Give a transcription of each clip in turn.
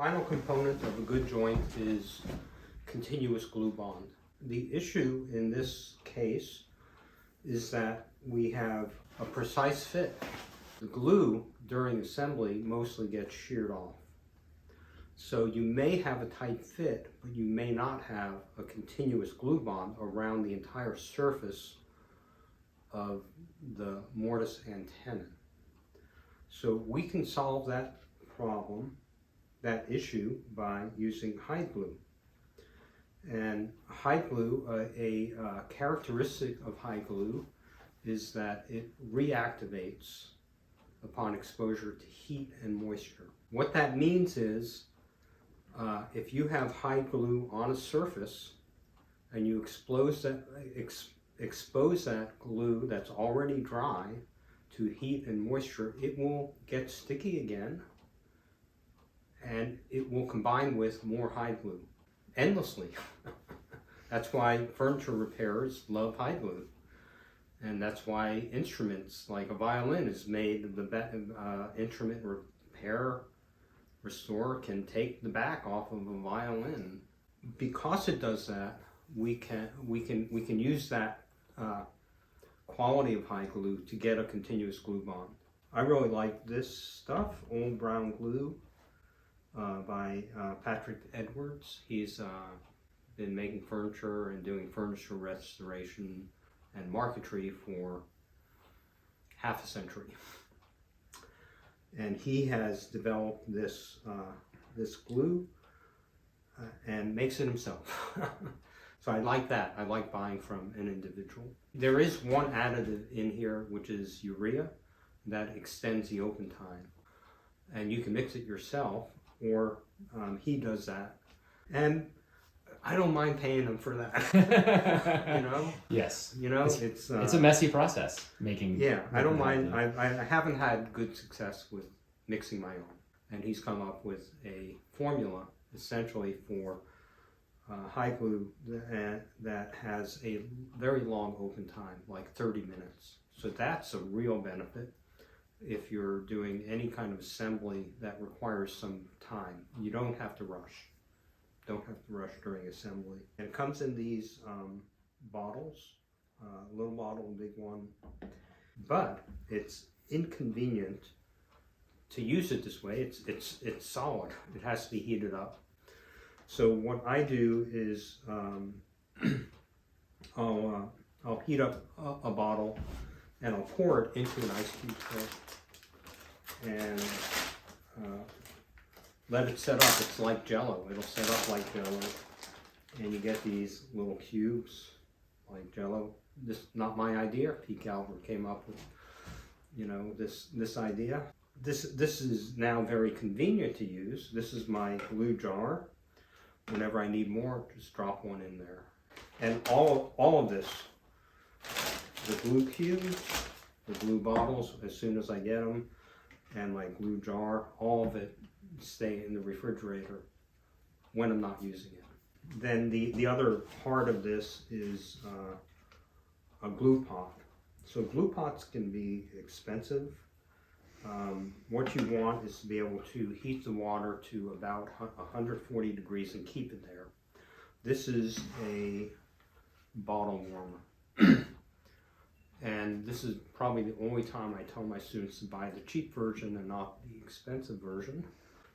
final component of a good joint is continuous glue bond. The issue in this case is that we have a precise fit. The glue during assembly mostly gets sheared off. So you may have a tight fit, but you may not have a continuous glue bond around the entire surface of the mortise and tenon. So we can solve that problem, that issue, by using hide glue. And hide glue, a characteristic of hide glue is that it reactivates upon exposure to heat and moisture. What that means is if you have hide glue on a surface and you expose that glue that's already dry to heat and moisture, it will get sticky again and it will combine with more hide glue endlessly. That's why furniture repairers love hide glue. And that's why instruments like a violin is made, the instrument repair restorer can take the back off of a violin. Because it does that, we can use that quality of hide glue to get a continuous glue bond. I really like this stuff, Old Brown Glue by Patrick Edwards. He's been making furniture and doing furniture restoration and marquetry for half a century. And he has developed this, this glue and makes it himself. So I like that. I like buying from an individual. There is one additive in here, which is urea, that extends the open time. And you can mix it yourself, or he does that. And I don't mind paying him for that. You know? Yes. You know, it's a messy process making. Yeah, I don't mind. I haven't had good success with mixing my own. And he's come up with a formula essentially for hide glue that has a very long open time, like 30 minutes. So that's a real benefit if you're doing any kind of assembly that requires some time. You don't have to rush. Don't have to rush during assembly. And it comes in these bottles, little bottle, big one. But it's inconvenient to use it this way. It's solid. It has to be heated up. So what I do is I'll heat up a bottle and I'll pour it into an ice cube tray and let it set up. It's like Jello. It'll set up like Jello, and you get these little cubes like Jello. This is not my idea. Pete Calvert came up with, you know, this idea. This is now very convenient to use. This is my glue jar. Whenever I need more, just drop one in there. And all of this, the glue cubes, the glue bottles, as soon as I get them, and my glue jar, all of it stay in the refrigerator when I'm not using it. Then the other part of this is a glue pot. So glue pots can be expensive. What you want is to be able to heat the water to about 140 degrees and keep it there. This is a bottle warmer. And this is probably the only time I tell my students to buy the cheap version and not the expensive version.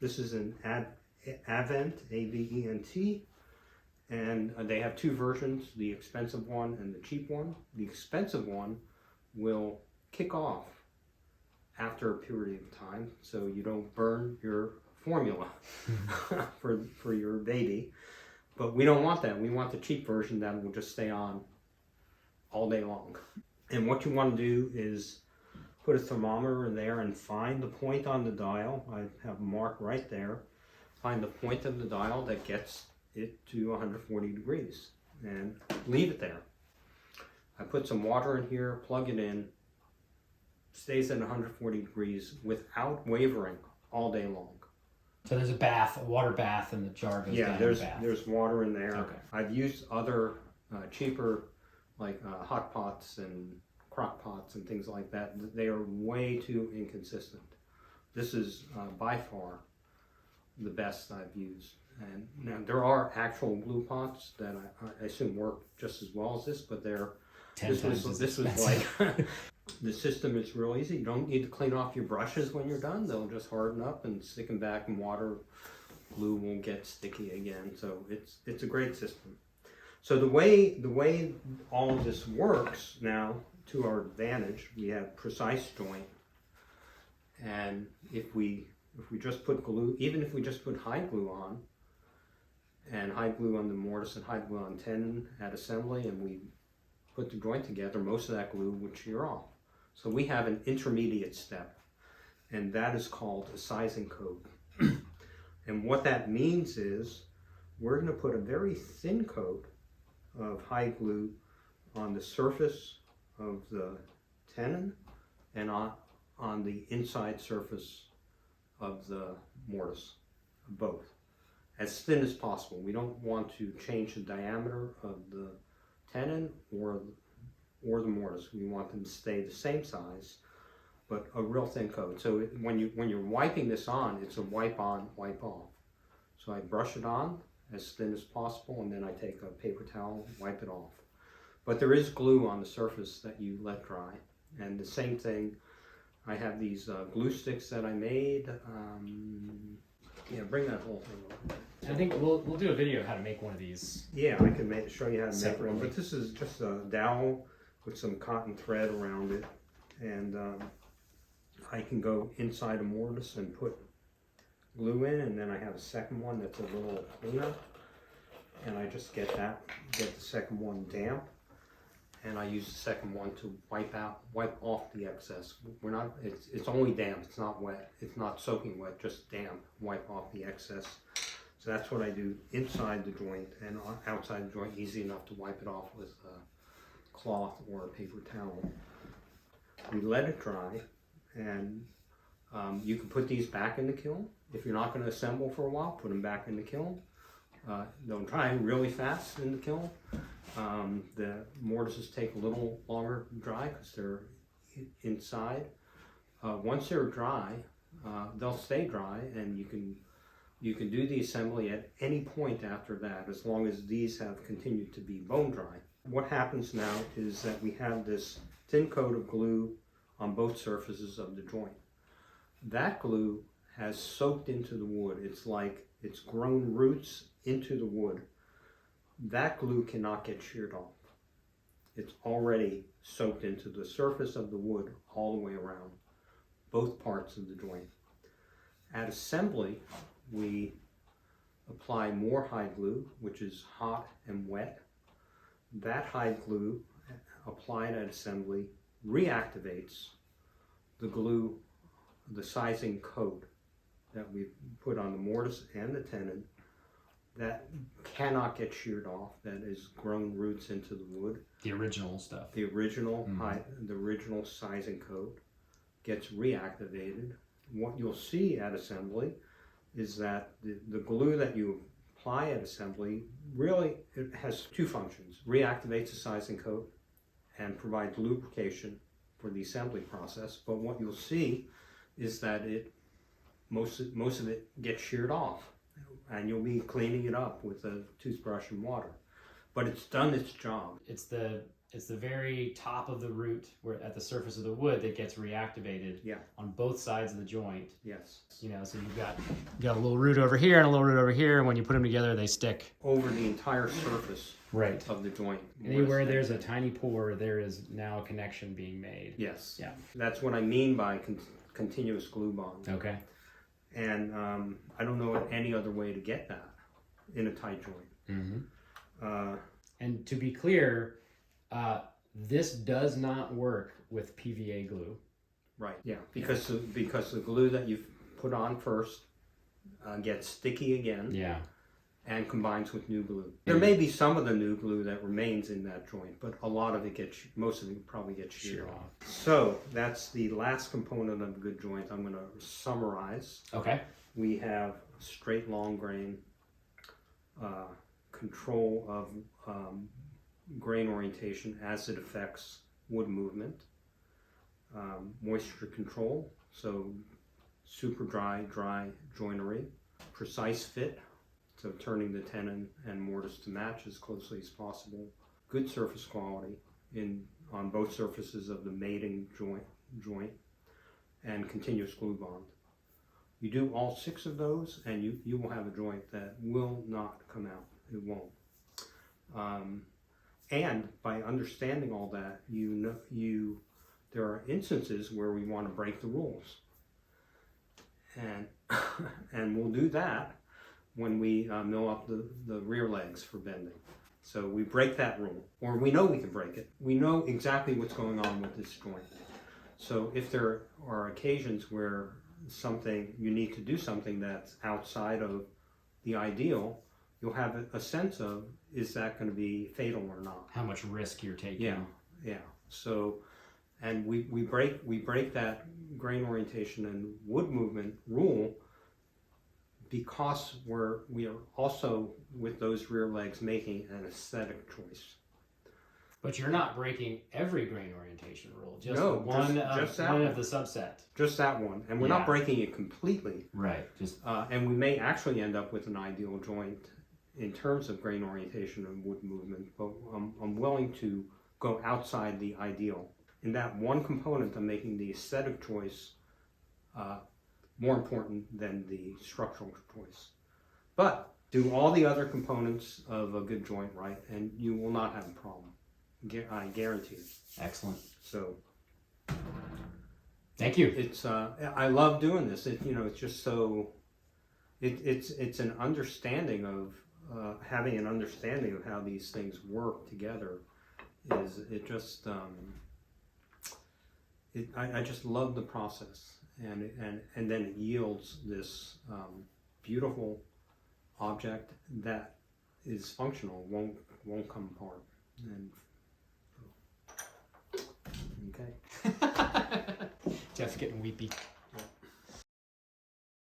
This is an Avent, A-V-E-N-T, and they have two versions, the expensive one and the cheap one. The expensive one will kick off after a period of time, so you don't burn your formula for your baby. But we don't want that. We want the cheap version that will just stay on all day long. And what you want to do is put a thermometer in there and find the point on the dial. I have a mark right there. Find the point of the dial that gets it to 140 degrees and leave it there. I put some water in here, plug it in, stays at 140 degrees without wavering all day long. So there's a water bath, and the jar goes down in the bath. There's water in there. Okay. I've used other cheaper, like hot pots and crock pots and things like that. They are way too inconsistent. This is by far the best I've used. And now there are actual glue pots that I assume work just as well as this, but this was like the system is real easy. You don't need to clean off your brushes when you're done. They'll just harden up and stick them back in water. Glue won't get sticky again. So it's a great system. So the way all of this works now, to our advantage, we have precise joint, and if we just put glue, even if we just put hide glue on, and hide glue on the mortise and hide glue on tenon at assembly, and we put the joint together, most of that glue would shear off. So we have an intermediate step, and that is called a sizing coat. And what that means is we're going to put a very thin coat of hide glue on the surface of the tenon and on the inside surface of the mortise, both, as thin as possible. We don't want to change the diameter of the tenon or the mortise. We want them to stay the same size, but a real thin coat. So when you're wiping this on, it's a wipe on, wipe off. So I brush it on as thin as possible, and then I take a paper towel, wipe it off. But there is glue on the surface that you let dry. And the same thing, I have these glue sticks that I made. Yeah, bring that whole thing over. I think we'll do a video of how to make one of these. Yeah, I can show you how to make Separately. one. But this is just a dowel with some cotton thread around it. And I can go inside a mortise and put glue in, and then I have a second one that's a little cleaner. And I just get the second one damp. And I use the second one to wipe off the excess. It's only damp, it's not wet, it's not soaking wet, just damp, wipe off the excess. So that's what I do inside the joint, and outside the joint, easy enough to wipe it off with a cloth or a paper towel. We let it dry, and you can put these back in the kiln. If you're not going to assemble for a while, put them back in the kiln. They'll dry really fast in the kiln. The mortises take a little longer to dry because they're inside. Once they're dry, they'll stay dry, and you can do the assembly at any point after that, as long as these have continued to be bone dry. What happens now is that we have this thin coat of glue on both surfaces of the joint. That glue has soaked into the wood. It's like it's grown roots into the wood. That glue cannot get sheared off. It's already soaked into the surface of the wood all the way around, both parts of the joint. At assembly, we apply more hide glue, which is hot and wet. That hide glue applied at assembly reactivates the glue, the sizing coat that we put on the mortise and the tenon that cannot get sheared off, that is grown roots into the wood. The original stuff. The original the original sizing coat gets reactivated. What you'll see at assembly is that the glue that you apply at assembly really, it has two functions. Reactivates the sizing coat and provides lubrication for the assembly process. But what you'll see is that most of it gets sheared off, and you'll be cleaning it up with a toothbrush and water. But it's done its job. It's the very top of the root, where at the surface of the wood, that gets reactivated. Yeah. On both sides of the joint. Yes. You know, so you got a little root over here and a little root over here, and when you put them together, they stick Over the entire surface right of the joint. Anywhere there's a tiny pore, there is now a connection being made. Yes. Yeah. That's what I mean by continuous glue bond. Okay. And I don't know any other way to get that in a tight joint. Mm-hmm. And to be clear, this does not work with PVA glue. Right. Yeah. Because the glue that you've put on first gets sticky again. Yeah. And combines with new glue. There may be some of the new glue that remains in that joint, but a lot of it most of it probably gets sheared off. So that's the last component of a good joint. I'm going to summarize. Okay. We have straight long grain, control of grain orientation as it affects wood movement, moisture control, so super dry joinery, precise fit, so turning the tenon and mortise to match as closely as possible, good surface quality on both surfaces of the mating joint, and continuous glue bond. You do all 6 of those, and you will have a joint that will not come out. It won't. And by understanding all that, there are instances where we want to break the rules, and we'll do that when we mill up the rear legs for bending. So we break that rule, or we know we can break it. We know exactly what's going on with this joint. So if there are occasions where you need to do something that's outside of the ideal, you'll have a sense of, is that going to be fatal or not? How much risk you're taking. Yeah. So, and we break that grain orientation and wood movement rule because we are also, with those rear legs, making an aesthetic choice. But you're not breaking every grain orientation rule, just No, one just of the subset. Just that one, and we're not breaking it completely. Right. And we may actually end up with an ideal joint in terms of grain orientation and wood movement, but I'm willing to go outside the ideal. In that one component, I'm making the aesthetic choice more important than the structural choice. But do all the other components of a good joint right, and you will not have a problem. I guarantee it. Excellent. So, thank you. It's I love doing this. It's just so. It's an understanding of having an understanding of how these things work together. I just love the process, and then it yields this beautiful object that is functional, won't come apart. And okay. Jeff's getting weepy.